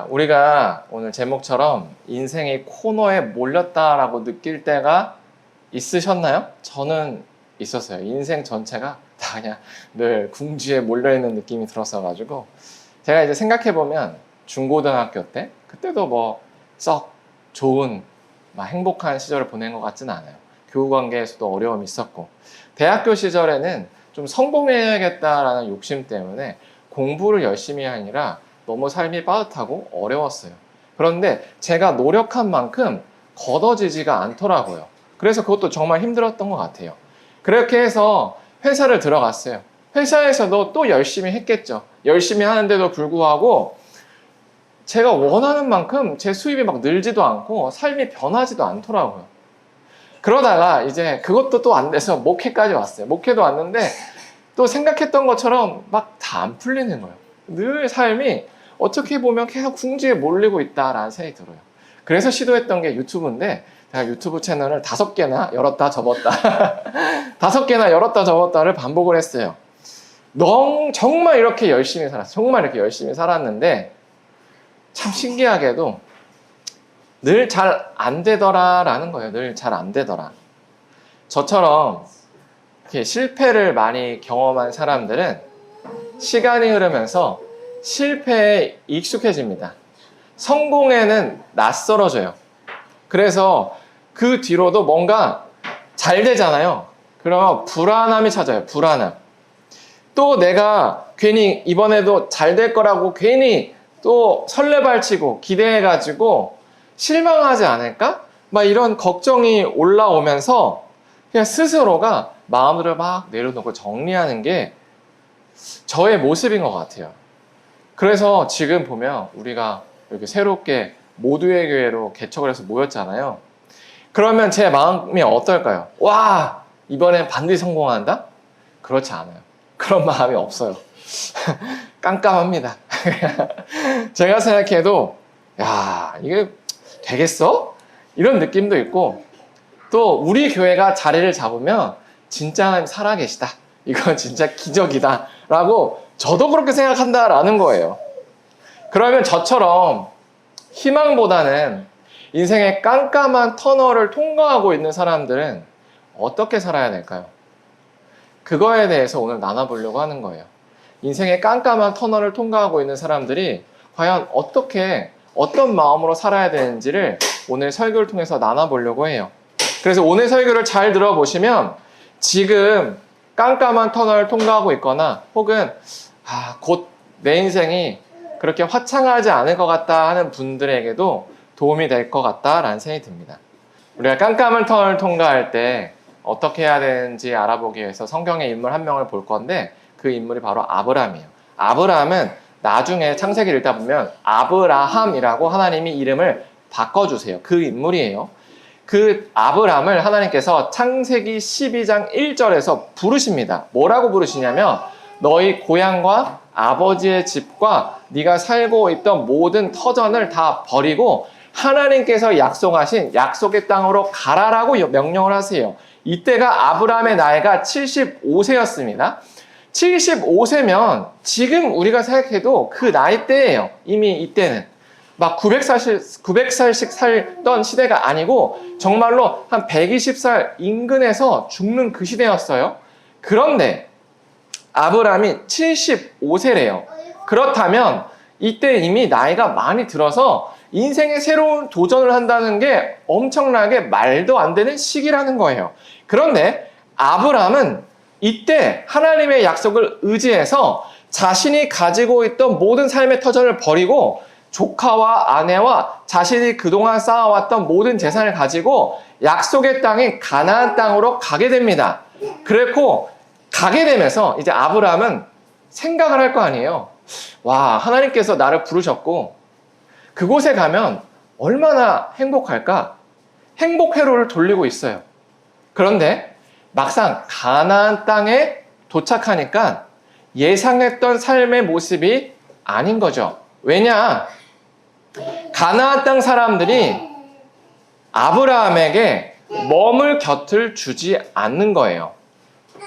우리가 오늘 제목처럼 인생이 코너에 몰렸다라고 느낄 때가 있으셨나요? 저는 있었어요. 인생 전체가 다 그냥 늘 궁지에 몰려있는 느낌이 들었어가지고 제가 이제 생각해보면 중고등학교 때 그때도 뭐 썩 좋은 막 행복한 시절을 보낸 것 같지는 않아요. 교우관계에서도 어려움이 있었고 대학교 시절에는 좀 성공해야겠다라는 욕심 때문에 공부를 열심히 하느라 너무 삶이 빠듯하고 어려웠어요. 그런데 제가 노력한 만큼 걷어지지가 않더라고요. 그래서 그것도 정말 힘들었던 것 같아요. 그렇게 해서 회사를 들어갔어요. 회사에서도 또 열심히 했겠죠. 열심히 하는데도 불구하고 제가 원하는 만큼 제 수입이 막 늘지도 않고 삶이 변하지도 않더라고요. 그러다가 이제 그것도 또 안 돼서 목회까지 왔어요. 목회도 왔는데 또 생각했던 것처럼 막 다 안 풀리는 거예요. 늘 삶이 어떻게 보면 계속 궁지에 몰리고 있다라는 생각이 들어요. 그래서 시도했던 게 유튜브인데 제가 유튜브 채널을 5개나 열었다 접었다 5개나 열었다 접었다를 반복을 했어요. 정말 이렇게 열심히 살았어요. 정말 이렇게 열심히 살았는데 참 신기하게도 늘 잘 안 되더라라는 거예요. 늘 잘 안 되더라. 저처럼 이렇게 실패를 많이 경험한 사람들은 시간이 흐르면서 실패에 익숙해집니다. 성공에는 낯설어져요. 그래서 그 뒤로도 뭔가 잘 되잖아요. 그러면 불안함이 찾아요. 불안함. 또 내가 괜히 이번에도 잘 될 거라고 괜히 또 설레발치고 기대해가지고 실망하지 않을까? 막 이런 걱정이 올라오면서 그냥 스스로가 마음을 막 내려놓고 정리하는 게 저의 모습인 것 같아요. 그래서 지금 보면 우리가 이렇게 새롭게 모두의 교회로 개척을 해서 모였잖아요. 그러면 제 마음이 어떨까요? 와, 이번엔 반드시 성공한다? 그렇지 않아요. 그런 마음이 없어요. 깜깜합니다. 제가 생각해도 야, 이게 되겠어? 이런 느낌도 있고 또 우리 교회가 자리를 잡으면 진짜 하나님 살아계시다. 이건 진짜 기적이다. 라고 저도 그렇게 생각한다라는 거예요. 그러면 저처럼 희망보다는 인생의 깜깜한 터널을 통과하고 있는 사람들은 어떻게 살아야 될까요? 그거에 대해서 오늘 나눠보려고 하는 거예요. 인생의 깜깜한 터널을 통과하고 있는 사람들이 과연 어떤 마음으로 살아야 되는지를 오늘 설교를 통해서 나눠보려고 해요. 그래서 오늘 설교를 잘 들어보시면 지금 깜깜한 터널을 통과하고 있거나 혹은 곧 내 인생이 그렇게 화창하지 않을 것 같다 하는 분들에게도 도움이 될 것 같다라는 생각이 듭니다. 우리가 깜깜한 터널을 통과할 때 어떻게 해야 되는지 알아보기 위해서 성경의 인물 한 명을 볼 건데 그 인물이 바로 아브라함이에요. 아브라함은 나중에 창세기를 읽다 보면 아브라함이라고 하나님이 이름을 바꿔주세요. 그 인물이에요. 그 아브라함을 하나님께서 창세기 12장 1절에서 부르십니다. 뭐라고 부르시냐면 너희 고향과 아버지의 집과 네가 살고 있던 모든 터전을 다 버리고 하나님께서 약속하신 약속의 땅으로 가라라고 명령을 하세요. 이때가 아브라함의 나이가 75세였습니다. 75세면 지금 우리가 생각해도 그 나이대예요. 이미 이때는. 막 900살씩 살던 시대가 아니고 정말로 한 120살 인근에서 죽는 그 시대였어요. 그런데 아브라함이 75세래요. 그렇다면 이때 이미 나이가 많이 들어서 인생의 새로운 도전을 한다는 게 엄청나게 말도 안 되는 시기라는 거예요. 그런데 아브라함은 이때 하나님의 약속을 의지해서 자신이 가지고 있던 모든 삶의 터전을 버리고 조카와 아내와 자신이 그동안 쌓아왔던 모든 재산을 가지고 약속의 땅인 가나안 땅으로 가게 됩니다. 그렇고 가게 되면서 이제 아브라함은 생각을 할 거 아니에요. 와, 하나님께서 나를 부르셨고 그곳에 가면 얼마나 행복할까? 행복 회로를 돌리고 있어요. 그런데 막상 가나안 땅에 도착하니까 예상했던 삶의 모습이 아닌 거죠. 왜냐? 가나안 땅 사람들이 아브라함에게 머물 곁을 주지 않는 거예요.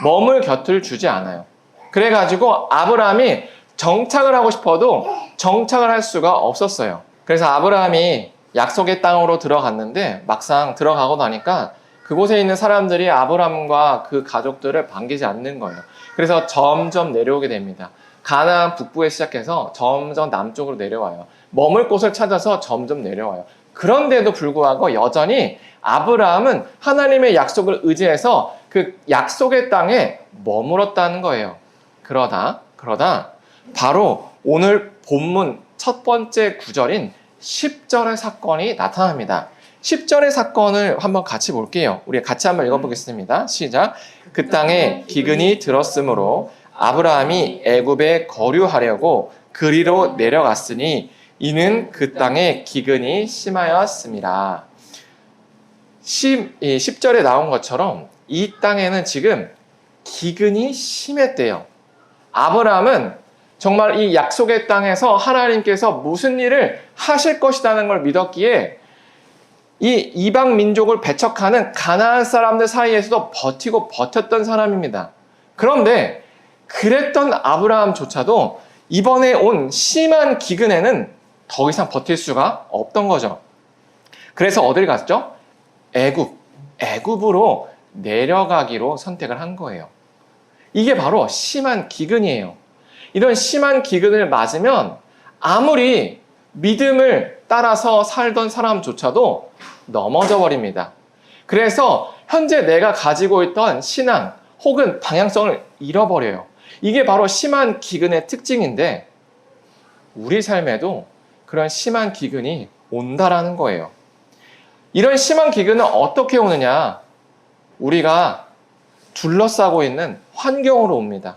머물 곁을 주지 않아요. 그래가지고 아브라함이 정착을 하고 싶어도 정착을 할 수가 없었어요. 그래서 아브라함이 약속의 땅으로 들어갔는데 막상 들어가고 나니까 그곳에 있는 사람들이 아브라함과 그 가족들을 반기지 않는 거예요. 그래서 점점 내려오게 됩니다. 가나안 북부에 시작해서 점점 남쪽으로 내려와요. 머물 곳을 찾아서 점점 내려와요. 그런데도 불구하고 여전히 아브라함은 하나님의 약속을 의지해서 그 약속의 땅에 머물었다는 거예요. 그러다 바로 오늘 본문 첫 번째 구절인 10절의 사건이 나타납니다. 10절의 사건을 한번 같이 볼게요. 우리 같이 한번 읽어보겠습니다. 시작. 그 땅에 기근이 들었으므로 아브라함이 애굽에 거류하려고 그리로 내려갔으니 이는 그 땅에 기근이 심하였습니다. 10절에 나온 것처럼 이 땅에는 지금 기근이 심했대요. 아브라함은 정말 이 약속의 땅에서 하나님께서 무슨 일을 하실 것이라는 걸 믿었기에 이 이방 민족을 배척하는 가나안 사람들 사이에서도 버티고 버텼던 사람입니다. 그런데 그랬던 아브라함조차도 이번에 온 심한 기근에는 더 이상 버틸 수가 없던 거죠. 그래서 어딜 갔죠? 애굽으로 내려가기로 선택을 한 거예요. 이게 바로 심한 기근이에요. 이런 심한 기근을 맞으면 아무리 믿음을 따라서 살던 사람조차도 넘어져 버립니다. 그래서 현재 내가 가지고 있던 신앙 혹은 방향성을 잃어버려요. 이게 바로 심한 기근의 특징인데 우리 삶에도 그런 심한 기근이 온다라는 거예요. 이런 심한 기근은 어떻게 오느냐? 우리가 둘러싸고 있는 환경으로 옵니다.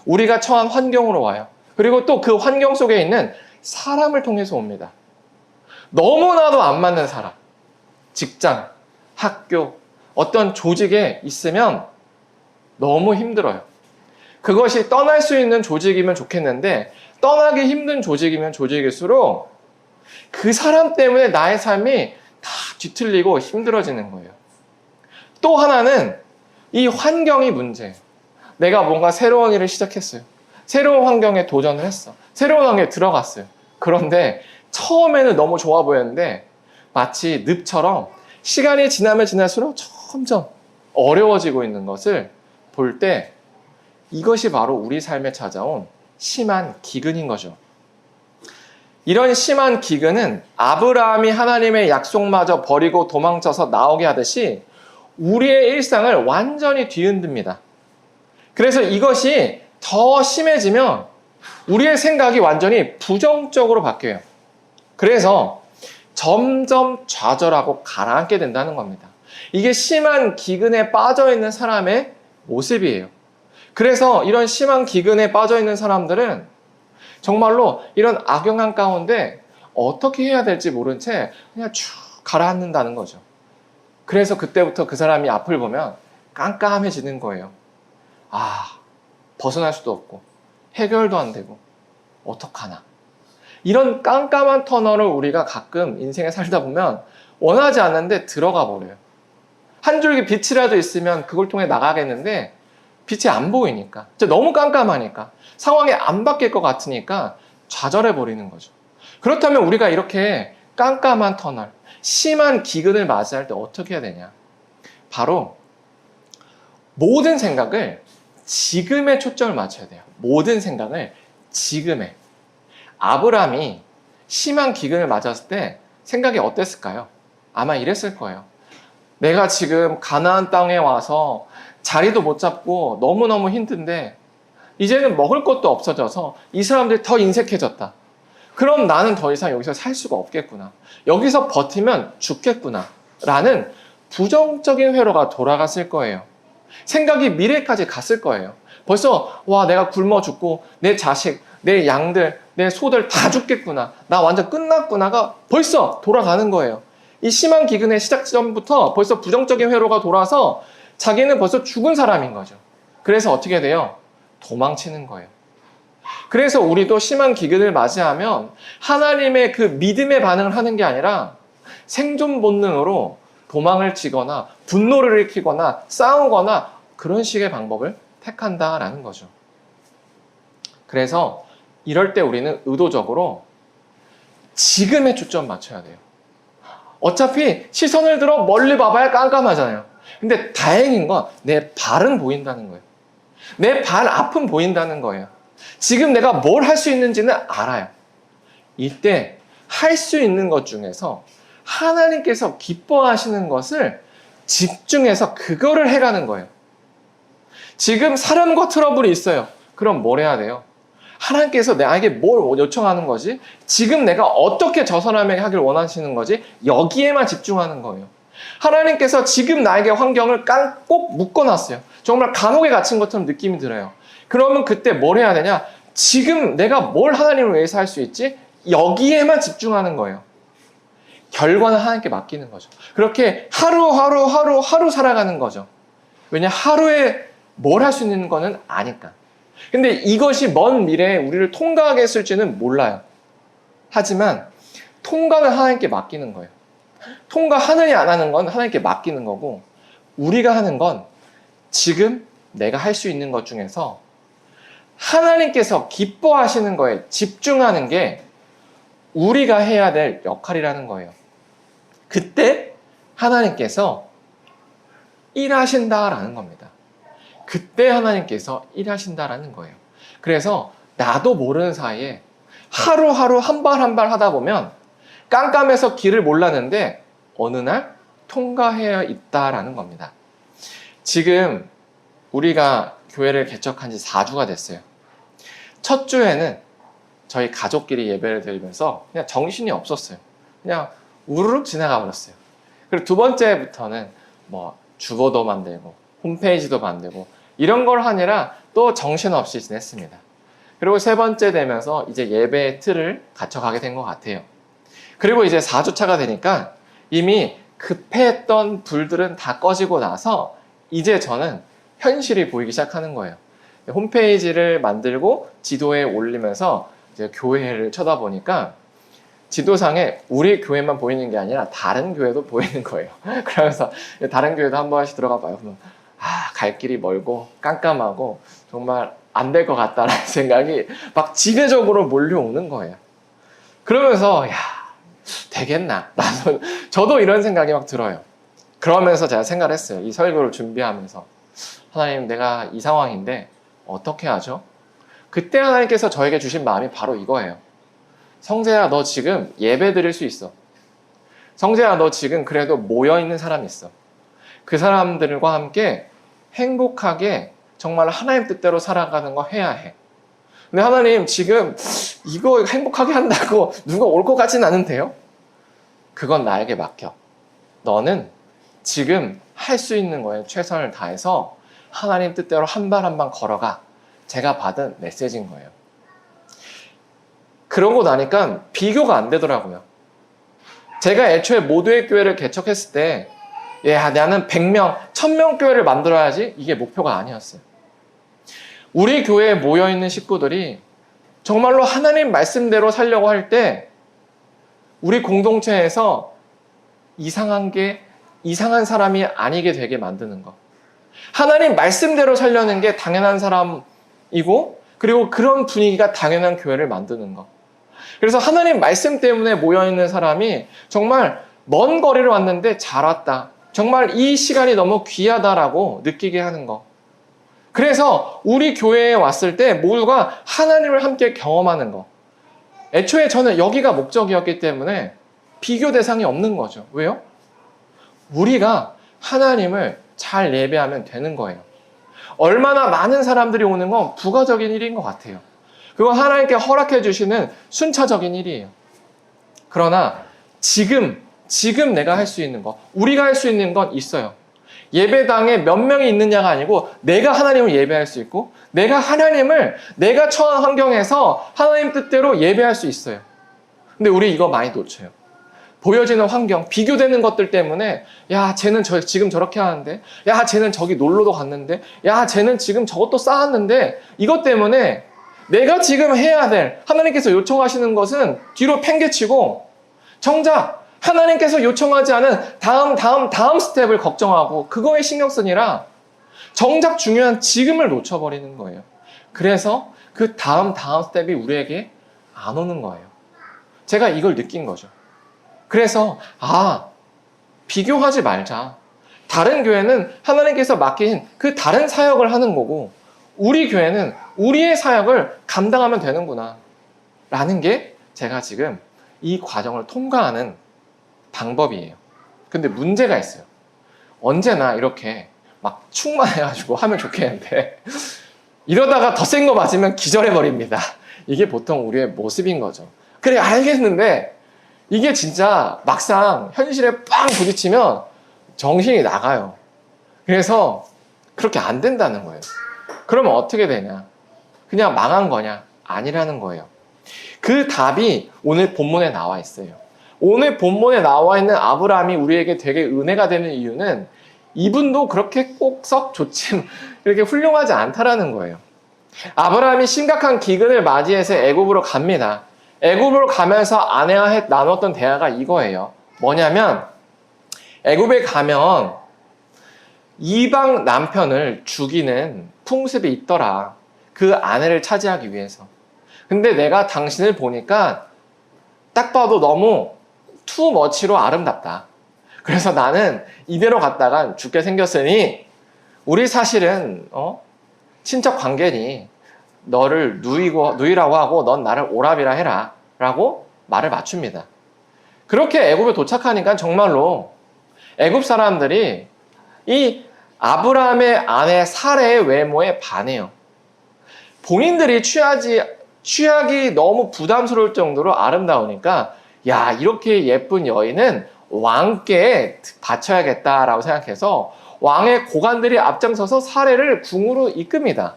우리가 처한 환경으로 와요. 그리고 또 그 환경 속에 있는 사람을 통해서 옵니다. 너무나도 안 맞는 사람, 직장, 학교, 어떤 조직에 있으면 너무 힘들어요. 그것이 떠날 수 있는 조직이면 좋겠는데 떠나기 힘든 조직이면 조직일수록 그 사람 때문에 나의 삶이 다 뒤틀리고 힘들어지는 거예요. 또 하나는 이 환경이 문제예요. 내가 뭔가 새로운 일을 시작했어요. 새로운 환경에 도전을 했어. 새로운 환경에 들어갔어요. 그런데 처음에는 너무 좋아 보였는데 마치 늪처럼 시간이 지나면 지날수록 점점 어려워지고 있는 것을 볼 때 이것이 바로 우리 삶에 찾아온 심한 기근인 거죠. 이런 심한 기근은 아브라함이 하나님의 약속마저 버리고 도망쳐서 나오게 하듯이 우리의 일상을 완전히 뒤흔듭니다. 그래서 이것이 더 심해지면 우리의 생각이 완전히 부정적으로 바뀌어요. 그래서 점점 좌절하고 가라앉게 된다는 겁니다. 이게 심한 기근에 빠져 있는 사람의 모습이에요. 그래서 이런 심한 기근에 빠져 있는 사람들은 정말로 이런 악영향 가운데 어떻게 해야 될지 모른 채 그냥 쭉 가라앉는다는 거죠. 그래서 그때부터 그 사람이 앞을 보면 깜깜해지는 거예요. 벗어날 수도 없고 해결도 안 되고 어떡하나. 이런 깜깜한 터널을 우리가 가끔 인생에 살다 보면 원하지 않는데 들어가 버려요. 한 줄기 빛이라도 있으면 그걸 통해 나가겠는데 빛이 안 보이니까, 너무 깜깜하니까, 상황이 안 바뀔 것 같으니까 좌절해 버리는 거죠. 그렇다면 우리가 이렇게 깜깜한 터널, 심한 기근을 맞이할 때 어떻게 해야 되냐? 바로 모든 생각을 지금에 초점을 맞춰야 돼요. 모든 생각을 지금에. 아브라함이 심한 기근을 맞았을 때 생각이 어땠을까요? 아마 이랬을 거예요. 내가 지금 가나안 땅에 와서 자리도 못 잡고 너무너무 힘든데 이제는 먹을 것도 없어져서 이 사람들이 더 인색해졌다. 그럼 나는 더 이상 여기서 살 수가 없겠구나. 여기서 버티면 죽겠구나. 라는 부정적인 회로가 돌아갔을 거예요. 생각이 미래까지 갔을 거예요. 벌써 내가 굶어 죽고 내 자식, 내 양들, 내 소들 다 죽겠구나. 나 완전 끝났구나가 벌써 돌아가는 거예요. 이 심한 기근의 시작점부터 벌써 부정적인 회로가 돌아서 자기는 벌써 죽은 사람인 거죠. 그래서 어떻게 돼요? 도망치는 거예요. 그래서 우리도 심한 기근을 맞이하면 하나님의 그 믿음의 반응을 하는 게 아니라 생존 본능으로 도망을 치거나 분노를 일으키거나 싸우거나 그런 식의 방법을 택한다라는 거죠. 그래서 이럴 때 우리는 의도적으로 지금에 초점 맞춰야 돼요. 어차피 시선을 들어 멀리 봐봐야 깜깜하잖아요. 근데 다행인 건 내 발은 보인다는 거예요. 내 발 앞은 보인다는 거예요. 지금 내가 뭘 할 수 있는지는 알아요. 이때 할 수 있는 것 중에서 하나님께서 기뻐하시는 것을 집중해서 그거를 해가는 거예요. 지금 사람과 트러블이 있어요. 그럼 뭘 해야 돼요? 하나님께서 나에게 뭘 요청하는 거지? 지금 내가 어떻게 저 사람에게 하길 원하시는 거지? 여기에만 집중하는 거예요. 하나님께서 지금 나에게 환경을 꼭 묶어놨어요. 정말 감옥에 갇힌 것처럼 느낌이 들어요. 그러면 그때 뭘 해야 되냐? 지금 내가 뭘 하나님을 위해서 할 수 있지? 여기에만 집중하는 거예요. 결과는 하나님께 맡기는 거죠. 그렇게 하루 살아가는 거죠. 왜냐? 하루에 뭘 할 수 있는 거는 아니까. 근데 이것이 먼 미래에 우리를 통과하게 했을지는 몰라요. 하지만 통과는 하나님께 맡기는 거예요. 통과하느냐 안 하는 건 하나님께 맡기는 거고, 우리가 하는 건 지금 내가 할 수 있는 것 중에서 하나님께서 기뻐하시는 거에 집중하는 게 우리가 해야 될 역할이라는 거예요. 그때 하나님께서 일하신다라는 겁니다. 그때 하나님께서 일하신다라는 거예요. 그래서 나도 모르는 사이에 하루하루 한 발 한 발 하다 보면 깜깜해서 길을 몰랐는데 어느 날 통과해 있다라는 겁니다. 지금 우리가 교회를 개척한 지 4주가 됐어요. 첫 주에는 저희 가족끼리 예배를 드리면서 그냥 정신이 없었어요. 그냥 우르륵 지나가 버렸어요. 그리고 두 번째부터는 뭐 주보도 만들고 홈페이지도 만들고 이런 걸 하느라 또 정신없이 지냈습니다. 그리고 세 번째 되면서 이제 예배의 틀을 갖춰가게 된 것 같아요. 그리고 이제 4주차가 되니까 이미 급했던 불들은 다 꺼지고 나서 이제 저는 현실이 보이기 시작하는 거예요. 홈페이지를 만들고 지도에 올리면서 이제 교회를 쳐다보니까 지도상에 우리 교회만 보이는 게 아니라 다른 교회도 보이는 거예요. 그러면서 다른 교회도 한 번씩 들어가 봐요. 그러면 갈 길이 멀고 깜깜하고 정말 안 될 것 같다라는 생각이 막 지배적으로 몰려오는 거예요. 그러면서 되겠나? 저도 이런 생각이 막 들어요. 그러면서 제가 생각을 했어요. 이 설교를 준비하면서 하나님, 내가 이 상황인데 어떻게 하죠? 그때 하나님께서 저에게 주신 마음이 바로 이거예요. 성재야, 너 지금 예배 드릴 수 있어. 성재야, 너 지금 그래도 모여있는 사람이 있어. 그 사람들과 함께 행복하게 정말 하나님 뜻대로 살아가는 거 해야 해. 근데 하나님, 지금 이거 행복하게 한다고 누가 올 것 같지는 않은데요? 그건 나에게 맡겨. 너는 지금 할 수 있는 거에 최선을 다해서 하나님 뜻대로 한 발 한 발 걸어가. 제가 받은 메시지인 거예요. 그러고 나니까 비교가 안 되더라고요. 제가 애초에 모두의 교회를 개척했을 때 나는 100명, 1000명 교회를 만들어야지, 이게 목표가 아니었어요. 우리 교회에 모여있는 식구들이 정말로 하나님 말씀대로 살려고 할 때 우리 공동체에서 이상한 사람이 아니게 되게 만드는 거. 하나님 말씀대로 살려는 게 당연한 사람이고, 그리고 그런 분위기가 당연한 교회를 만드는 거. 그래서 하나님 말씀 때문에 모여있는 사람이 정말 먼 거리를 왔는데 잘 왔다. 정말 이 시간이 너무 귀하다라고 느끼게 하는 거. 그래서 우리 교회에 왔을 때 모두가 하나님을 함께 경험하는 거. 애초에 저는 여기가 목적이었기 때문에 비교 대상이 없는 거죠. 왜요? 우리가 하나님을 잘 예배하면 되는 거예요. 얼마나 많은 사람들이 오는 건 부가적인 일인 것 같아요. 그건 하나님께 허락해 주시는 순차적인 일이에요. 그러나 지금 내가 할 수 있는 거, 우리가 할 수 있는 건 있어요. 예배당에 몇 명이 있느냐가 아니고 내가 하나님을 예배할 수 있고, 내가 하나님을 내가 처한 환경에서 하나님 뜻대로 예배할 수 있어요. 근데 우리 이거 많이 놓쳐요. 보여지는 환경, 비교되는 것들 때문에 쟤는 지금 저렇게 하는데, 쟤는 저기 놀러도 갔는데, 쟤는 지금 저것도 쌓았는데, 이것 때문에 내가 지금 해야 될 하나님께서 요청하시는 것은 뒤로 팽개치고 정작 하나님께서 요청하지 않은 다음 스텝을 걱정하고 그거에 신경 쓰니라 정작 중요한 지금을 놓쳐버리는 거예요. 그래서 그 다음 스텝이 우리에게 안 오는 거예요. 제가 이걸 느낀 거죠. 그래서 비교하지 말자. 다른 교회는 하나님께서 맡긴 그 다른 사역을 하는 거고 우리 교회는 우리의 사역을 감당하면 되는구나 라는 게 제가 지금 이 과정을 통과하는 방법이에요. 근데 문제가 있어요. 언제나 이렇게 막 충만해가지고 하면 좋겠는데 이러다가 더 센 거 맞으면 기절해버립니다. 이게 보통 우리의 모습인 거죠. 그래 알겠는데 이게 진짜 막상 현실에 빵 부딪히면 정신이 나가요. 그래서 그렇게 안 된다는 거예요. 그러면 어떻게 되냐? 그냥 망한 거냐? 아니라는 거예요. 그 답이 오늘 본문에 나와 있어요. 오늘 본문에 나와 있는 아브라함이 우리에게 되게 은혜가 되는 이유는 이분도 그렇게 꼭 썩 좋지 이렇게 훌륭하지 않다라는 거예요. 아브라함이 심각한 기근을 맞이해서 애굽으로 갑니다. 애굽으로 가면서 아내와 나눴던 대화가 이거예요. 뭐냐면 애굽에 가면 이방 남편을 죽이는 풍습이 있더라. 그 아내를 차지하기 위해서. 근데 내가 당신을 보니까 딱 봐도 너무 투머치로 아름답다. 그래서 나는 이대로 갔다간 죽게 생겼으니 우리 사실은 친척 관계니 너를 누이라고 하고 넌 나를 오라비라 해라 라고 말을 맞춥니다. 그렇게 애굽에 도착하니까 정말로 애굽 사람들이 이 아브라함의 아내 사레의 외모에 반해요. 본인들이 취하기 너무 부담스러울 정도로 아름다우니까 야 이렇게 예쁜 여인은 왕께 바쳐야겠다라고 생각해서 왕의 고관들이 앞장서서 사레를 궁으로 이끕니다.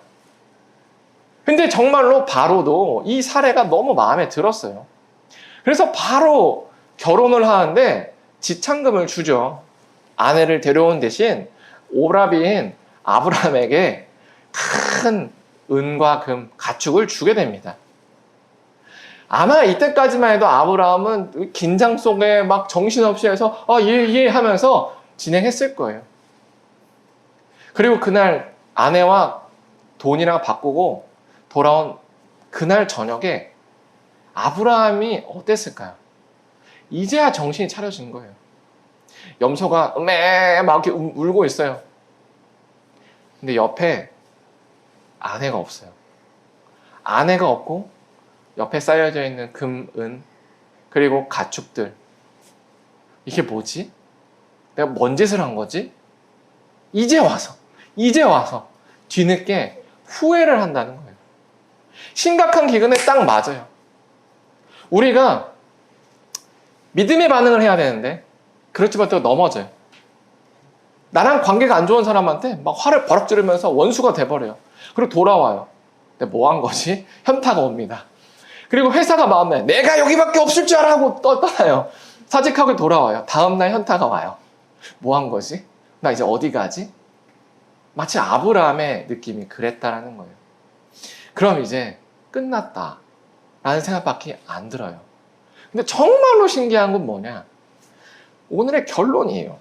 근데 정말로 바로도 이 사레가 너무 마음에 들었어요. 그래서 바로 결혼을 하는데 지참금을 주죠. 아내를 데려온 대신 오라비인 아브라함에게 큰 은과 금, 가축을 주게 됩니다. 아마 이때까지만 해도 아브라함은 긴장 속에 막 정신없이 해서 예 하면서 진행했을 거예요. 그리고 그날 아내와 돈이랑 바꾸고 돌아온 그날 저녁에 아브라함이 어땠을까요? 이제야 정신이 차려진 거예요. 염소가 막 이렇게 울고 있어요. 근데 옆에 아내가 없어요. 아내가 없고 옆에 쌓여져 있는 금, 은, 그리고 가축들. 이게 뭐지? 내가 뭔 짓을 한 거지? 이제 와서 뒤늦게 후회를 한다는 거예요. 심각한 기근에 딱 맞아요. 우리가 믿음의 반응을 해야 되는데 그렇지 못하고 넘어져요. 나랑 관계가 안 좋은 사람한테 막 화를 버럭 지르면서 원수가 돼버려요. 그리고 돌아와요. 근데 뭐 한 거지? 현타가 옵니다. 그리고 회사가 마음에 내가 여기밖에 없을 줄 알아 하고 떠나요. 사직하고 돌아와요. 다음날 현타가 와요. 뭐 한 거지? 나 이제 어디 가지? 마치 아브라함의 느낌이 그랬다라는 거예요. 그럼 이제 끝났다 라는 생각밖에 안 들어요. 근데 정말로 신기한 건 뭐냐? 오늘의 결론이에요.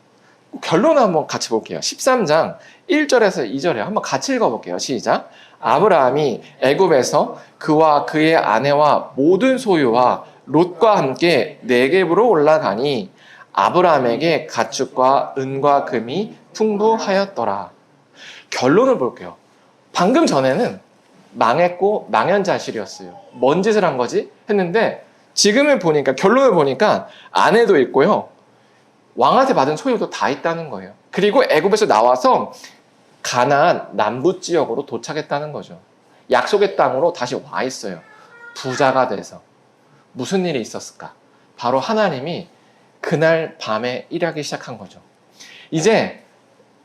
결론을 한번 같이 볼게요. 13장 1절에서 2절에 한번 같이 읽어볼게요. 시작. 아브라함이 애굽에서 그와 그의 아내와 모든 소유와 롯과 함께 네겝으로 올라가니 아브라함에게 가축과 은과 금이 풍부하였더라. 결론을 볼게요. 방금 전에는 망했고 망연자실이었어요. 뭔 짓을 한 거지? 했는데 지금을 보니까 결론을 보니까 아내도 있고요. 왕한테 받은 소유도 다 있다는 거예요. 그리고 애굽에서 나와서 가나안 남부 지역으로 도착했다는 거죠. 약속의 땅으로 다시 와 있어요. 부자가 돼서. 무슨 일이 있었을까? 바로 하나님이 그날 밤에 일하기 시작한 거죠. 이제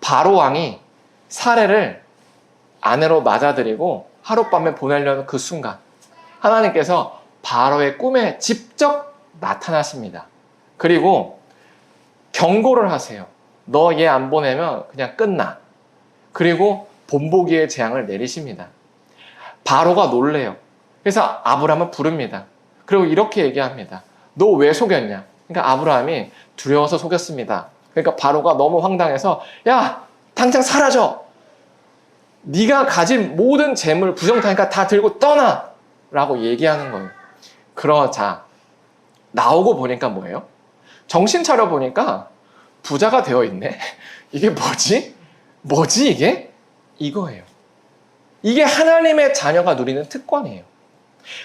바로 왕이 사례를 아내로 맞아들이고 하룻밤에 보내려는 그 순간 하나님께서 바로의 꿈에 직접 나타나십니다. 그리고 경고를 하세요. 너 얘 안 보내면 그냥 끝나. 그리고 본보기의 재앙을 내리십니다. 바로가 놀래요. 그래서 아브라함을 부릅니다. 그리고 이렇게 얘기합니다. 너 왜 속였냐? 그러니까 아브라함이 두려워서 속였습니다. 그러니까 바로가 너무 황당해서 야 당장 사라져. 네가 가진 모든 재물 부정타니까 다 들고 떠나 라고 얘기하는 거예요. 그러자 나오고 보니까 뭐예요? 정신 차려 보니까 부자가 되어 있네. 이게 뭐지? 뭐지 이게? 이거예요. 이게 하나님의 자녀가 누리는 특권이에요.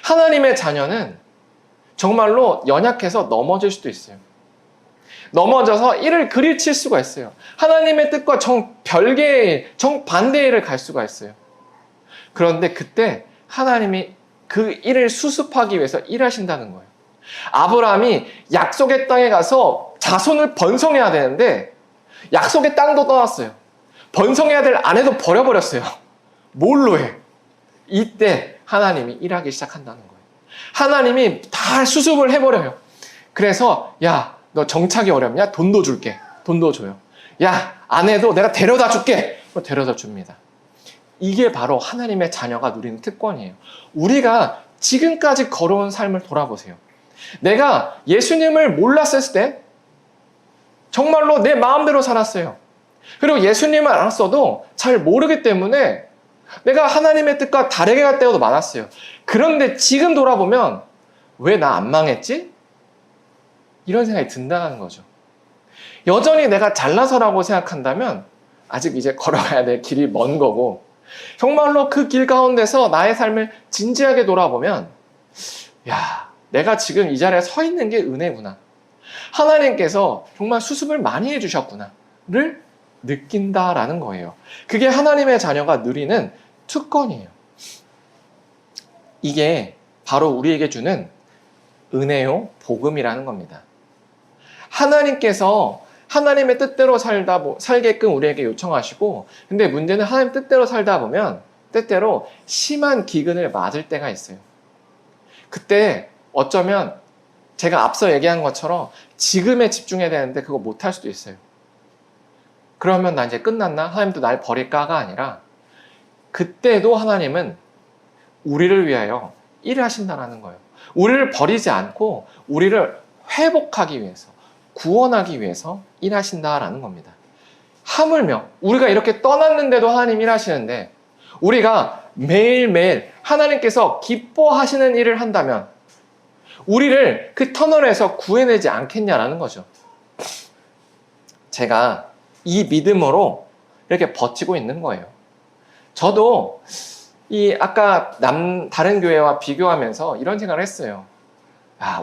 하나님의 자녀는 정말로 연약해서 넘어질 수도 있어요. 넘어져서 이를 그리칠 수가 있어요. 하나님의 뜻과 별개의 정반대의 일을 갈 수가 있어요. 그런데 그때 하나님이 그 일을 수습하기 위해서 일하신다는 거예요. 아브라함이 약속의 땅에 가서 자손을 번성해야 되는데 약속의 땅도 떠났어요. 번성해야 될 아내도 버려버렸어요. 뭘로 해? 이때 하나님이 일하기 시작한다는 거예요. 하나님이 다 수습을 해버려요. 그래서 야, 너 정착이 어렵냐? 돈도 줄게. 돈도 줘요. 야, 아내도 내가 데려다 줄게. 데려다 줍니다. 이게 바로 하나님의 자녀가 누리는 특권이에요. 우리가 지금까지 걸어온 삶을 돌아보세요. 내가 예수님을 몰랐을 때 정말로 내 마음대로 살았어요. 그리고 예수님을 알았어도 잘 모르기 때문에 내가 하나님의 뜻과 다르게 갈 때도 많았어요. 그런데 지금 돌아보면 왜 나 안 망했지? 이런 생각이 든다는 거죠. 여전히 내가 잘나서라고 생각한다면 아직 이제 걸어가야 될 길이 먼 거고, 정말로 그 길 가운데서 나의 삶을 진지하게 돌아보면 야, 내가 지금 이 자리에 서 있는 게 은혜구나. 하나님께서 정말 수습을 많이 해주셨구나를 느낀다라는 거예요. 그게 하나님의 자녀가 누리는 특권이에요. 이게 바로 우리에게 주는 은혜요, 복음이라는 겁니다. 하나님께서 하나님의 뜻대로 살게끔 우리에게 요청하시고, 근데 문제는 하나님 뜻대로 살다 보면 때때로 심한 기근을 맞을 때가 있어요. 그때 어쩌면 제가 앞서 얘기한 것처럼 지금에 집중해야 되는데 그거 못할 수도 있어요. 그러면 나 이제 끝났나? 하나님도 날 버릴까가 아니라 그때도 하나님은 우리를 위하여 일을 하신다는 거예요. 우리를 버리지 않고 우리를 회복하기 위해서, 구원하기 위해서 일하신다라는 겁니다. 하물며 우리가 이렇게 떠났는데도 하나님 일하시는데 우리가 매일매일 하나님께서 기뻐하시는 일을 한다면 우리를 그 터널에서 구해내지 않겠냐라는 거죠. 제가 이 믿음으로 이렇게 버티고 있는 거예요. 저도 아까 다른 교회와 비교하면서 이런 생각을 했어요.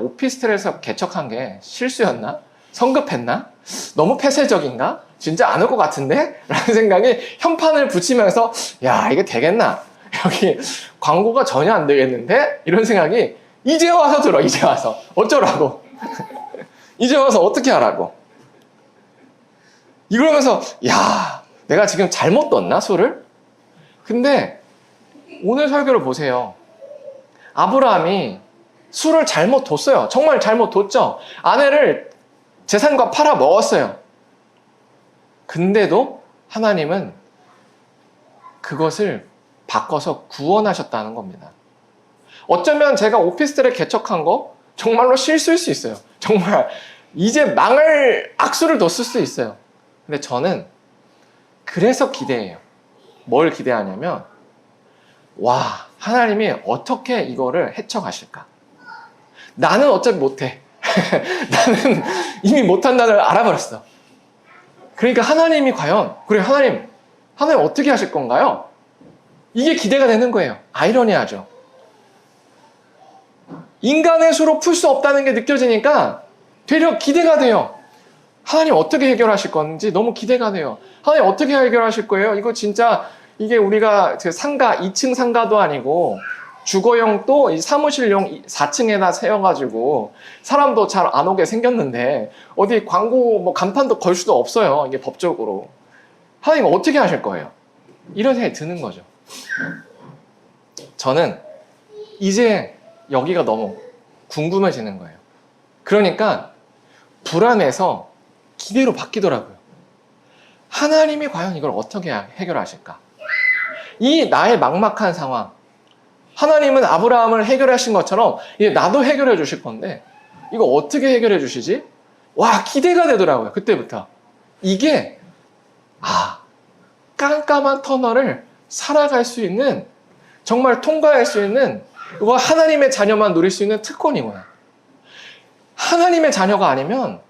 오피스텔에서 개척한 게 실수였나? 성급했나? 너무 폐쇄적인가? 진짜 안 올 것 같은데? 라는 생각에 현판을 붙이면서 야, 이게 되겠나? 여기 광고가 전혀 안 되겠는데? 이런 생각이 이제 와서 들어. 이제 와서 어쩌라고? 이제 와서 어떻게 하라고? 이러면서 야, 내가 지금 잘못 뒀나 술을? 근데 오늘 설교를 보세요. 아브라함이 술을 잘못 뒀어요. 정말 잘못 뒀죠. 아내를 재산과 팔아 먹었어요. 근데도 하나님은 그것을 바꿔서 구원하셨다는 겁니다. 어쩌면 제가 오피스텔에 개척한 거 정말로 실수일 수 있어요. 정말 이제 망할 악수를 뒀을 수 있어요. 근데 저는 그래서 기대해요. 뭘 기대하냐면 와, 하나님이 어떻게 이거를 헤쳐가실까? 나는 어차피 못해. 나는 이미 못한다는 걸 알아버렸어. 그러니까 하나님이 과연, 그래 하나님 어떻게 하실 건가요? 이게 기대가 되는 거예요. 아이러니하죠. 인간의 수로 풀 수 없다는 게 느껴지니까 되려 기대가 돼요. 하나님 어떻게 해결하실 건지 너무 기대가 돼요. 하나님 어떻게 해결하실 거예요? 이거 진짜 이게 우리가 상가 2층 상가도 아니고 주거용 또 사무실용 4층에다 세워가지고 사람도 잘 안 오게 생겼는데 어디 광고 간판도 걸 수도 없어요. 이게 법적으로. 하나님 어떻게 하실 거예요? 이런 생각이 드는 거죠. 저는 이제 여기가 너무 궁금해지는 거예요. 그러니까 불안해서 기대로 바뀌더라고요. 하나님이 과연 이걸 어떻게 해결하실까? 이 나의 막막한 상황, 하나님은 아브라함을 해결하신 것처럼 이제 나도 해결해 주실 건데 이거 어떻게 해결해 주시지? 와, 기대가 되더라고요. 그때부터. 이게 깜깜한 터널을 살아갈 수 있는, 정말 통과할 수 있는, 이거 하나님의 자녀만 누릴 수 있는 특권이구나. 하나님의 자녀가 아니면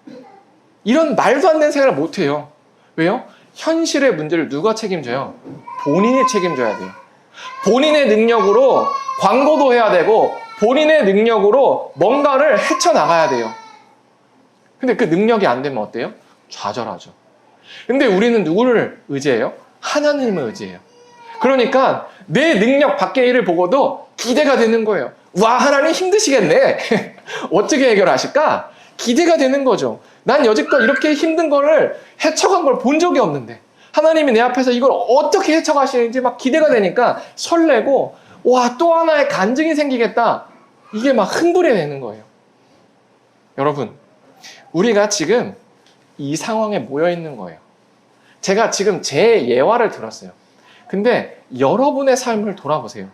이런 말도 안 되는 생각을 못해요. 왜요? 현실의 문제를 누가 책임져요? 본인이 책임져야 돼요. 본인의 능력으로 광고도 해야 되고 본인의 능력으로 뭔가를 헤쳐나가야 돼요. 근데 그 능력이 안 되면 어때요? 좌절하죠. 근데 우리는 누구를 의지해요? 하나님을 의지해요. 그러니까 내 능력 밖의 일을 보고도 기대가 되는 거예요. 와, 하나님 힘드시겠네. 어떻게 해결하실까? 기대가 되는 거죠. 난 여지껏 이렇게 힘든 거를 헤쳐간 걸 본 적이 없는데 하나님이 내 앞에서 이걸 어떻게 헤쳐가시는지 막 기대가 되니까 설레고, 와, 또 하나의 간증이 생기겠다. 이게 막 흥분이 되는 거예요. 여러분, 우리가 지금 이 상황에 모여 있는 거예요. 제가 지금 제 예화를 들었어요. 근데 여러분의 삶을 돌아보세요.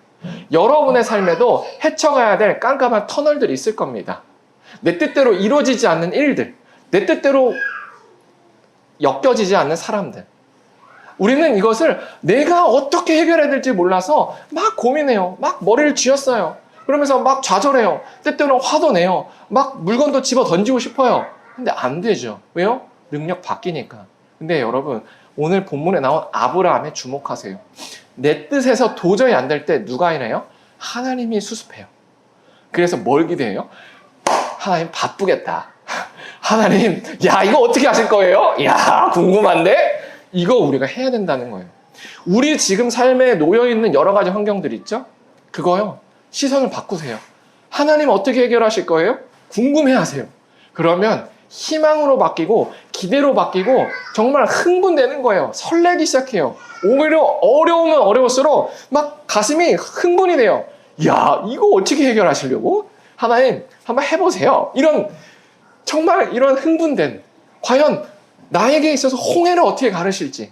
여러분의 삶에도 헤쳐가야 될 깜깜한 터널들이 있을 겁니다. 내 뜻대로 이루어지지 않는 일들, 내 뜻대로 엮여지지 않는 사람들. 우리는 이것을 내가 어떻게 해결해야 될지 몰라서 막 고민해요. 막 머리를 쥐었어요. 그러면서 막 좌절해요. 때때로는 화도 내요. 막 물건도 집어 던지고 싶어요. 근데 안 되죠. 왜요? 능력 바뀌니까. 근데 여러분, 오늘 본문에 나온 아브라함에 주목하세요. 내 뜻에서 도저히 안 될 때 누가 일해요? 하나님이 수습해요. 그래서 뭘 기대해요? 하나님 바쁘겠다. 하나님, 야, 이거 어떻게 하실 거예요? 야, 궁금한데? 이거 우리가 해야 된다는 거예요. 우리 지금 삶에 놓여있는 여러 가지 환경들 있죠? 그거요. 시선을 바꾸세요. 하나님 어떻게 해결하실 거예요? 궁금해하세요. 그러면 희망으로 바뀌고 기대로 바뀌고 정말 흥분되는 거예요. 설레기 시작해요. 오히려 어려우면 어려울수록 막 가슴이 흥분이 돼요. 야, 이거 어떻게 해결하시려고? 하나님 한번 해보세요. 정말 이런 흥분된, 과연 나에게 있어서 홍해를 어떻게 가르실지,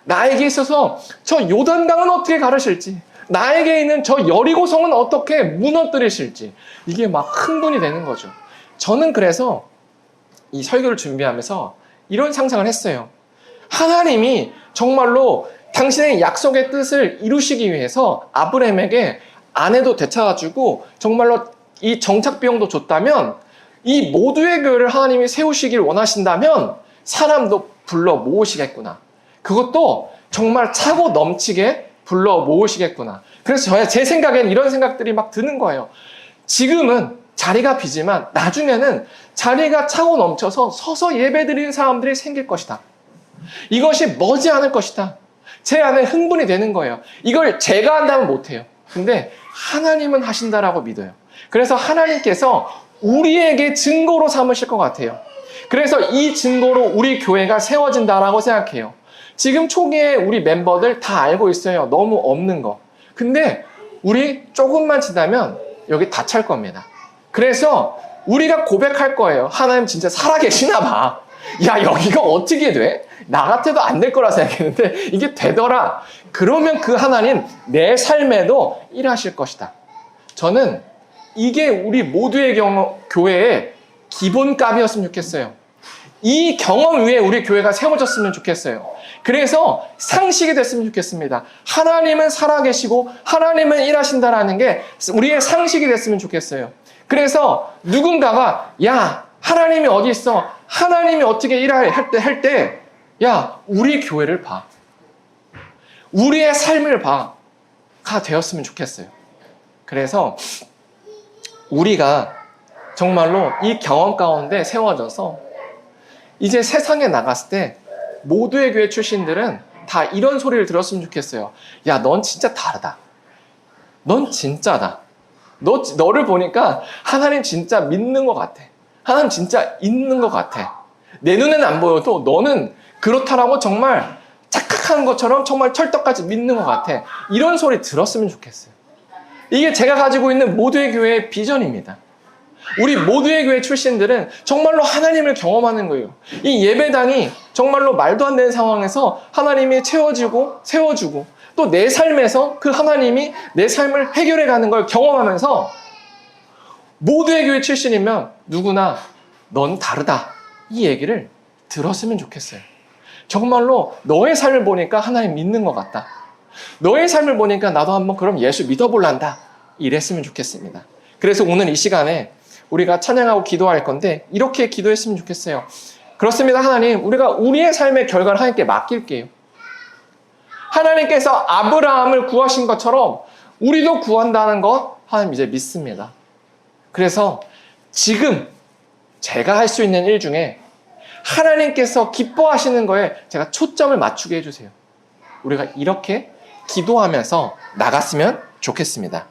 나에게 있어서 저 요단강은 어떻게 가르실지, 나에게 있는 저 여리고성은 어떻게 무너뜨리실지, 이게 막 흥분이 되는 거죠. 저는 그래서 이 설교를 준비하면서 이런 상상을 했어요. 하나님이 정말로 당신의 약속의 뜻을 이루시기 위해서 아브라함에게 아내도 되찾아주고 정말로 이 정착 비용도 줬다면, 이 모두의 교회를 하나님이 세우시길 원하신다면 사람도 불러 모으시겠구나. 그것도 정말 차고 넘치게 불러 모으시겠구나. 그래서 제 생각엔 이런 생각들이 막 드는 거예요. 지금은 자리가 비지만 나중에는 자리가 차고 넘쳐서 서서 예배드리는 사람들이 생길 것이다. 이것이 머지않을 것이다. 제 안에 흥분이 되는 거예요. 이걸 제가 한다면 못해요. 근데 하나님은 하신다라고 믿어요. 그래서 하나님께서 우리에게 증거로 삼으실 것 같아요. 그래서 이 증거로 우리 교회가 세워진다라고 생각해요. 지금 초기에 우리 멤버들 다 알고 있어요. 너무 없는 거. 근데 우리 조금만 지나면 여기 다 찰 겁니다. 그래서 우리가 고백할 거예요. 하나님 진짜 살아계시나 봐. 야, 여기가 어떻게 돼? 나 같아도 안 될 거라 생각했는데 이게 되더라. 그러면 그 하나님 내 삶에도 일하실 것이다. 저는 이게 우리 모두의 교회의 기본값이었으면 좋겠어요. 이 경험 위에 우리 교회가 세워졌으면 좋겠어요. 그래서 상식이 됐으면 좋겠습니다. 하나님은 살아계시고 하나님은 일하신다라는 게 우리의 상식이 됐으면 좋겠어요. 그래서 누군가가 야, 하나님이 어디 있어? 하나님이 어떻게 일할 때 야, 우리 교회를 봐. 우리의 삶을 봐가 되었으면 좋겠어요. 그래서 우리가 정말로 이 경험 가운데 세워져서 이제 세상에 나갔을 때 모두의 교회 출신들은 다 이런 소리를 들었으면 좋겠어요. 야, 넌 진짜 다르다. 넌 진짜다. 너를 보니까 하나님 진짜 믿는 것 같아. 하나님 진짜 있는 것 같아. 내 눈에는 안 보여도 너는 그렇다라고 정말 착각한 것처럼 정말 철떡같이 믿는 것 같아. 이런 소리 들었으면 좋겠어요. 이게 제가 가지고 있는 모두의 교회의 비전입니다. 우리 모두의 교회 출신들은 정말로 하나님을 경험하는 거예요. 이 예배당이 정말로 말도 안 되는 상황에서 하나님이 채워지고 세워주고 또 내 삶에서 그 하나님이 내 삶을 해결해 가는 걸 경험하면서 모두의 교회 출신이면 누구나 넌 다르다. 이 얘기를 들었으면 좋겠어요. 정말로 너의 삶을 보니까 하나님 믿는 것 같다. 너의 삶을 보니까 나도 한번 그럼 예수 믿어볼란다. 이랬으면 좋겠습니다. 그래서 오늘 이 시간에 우리가 찬양하고 기도할 건데 이렇게 기도했으면 좋겠어요. 그렇습니다. 하나님, 우리가 우리의 삶의 결과를 하나님께 맡길게요. 하나님께서 아브라함을 구하신 것처럼 우리도 구한다는 것 하나님 이제 믿습니다. 그래서 지금 제가 할 수 있는 일 중에 하나님께서 기뻐하시는 거에 제가 초점을 맞추게 해주세요. 우리가 이렇게 기도하면서 나갔으면 좋겠습니다.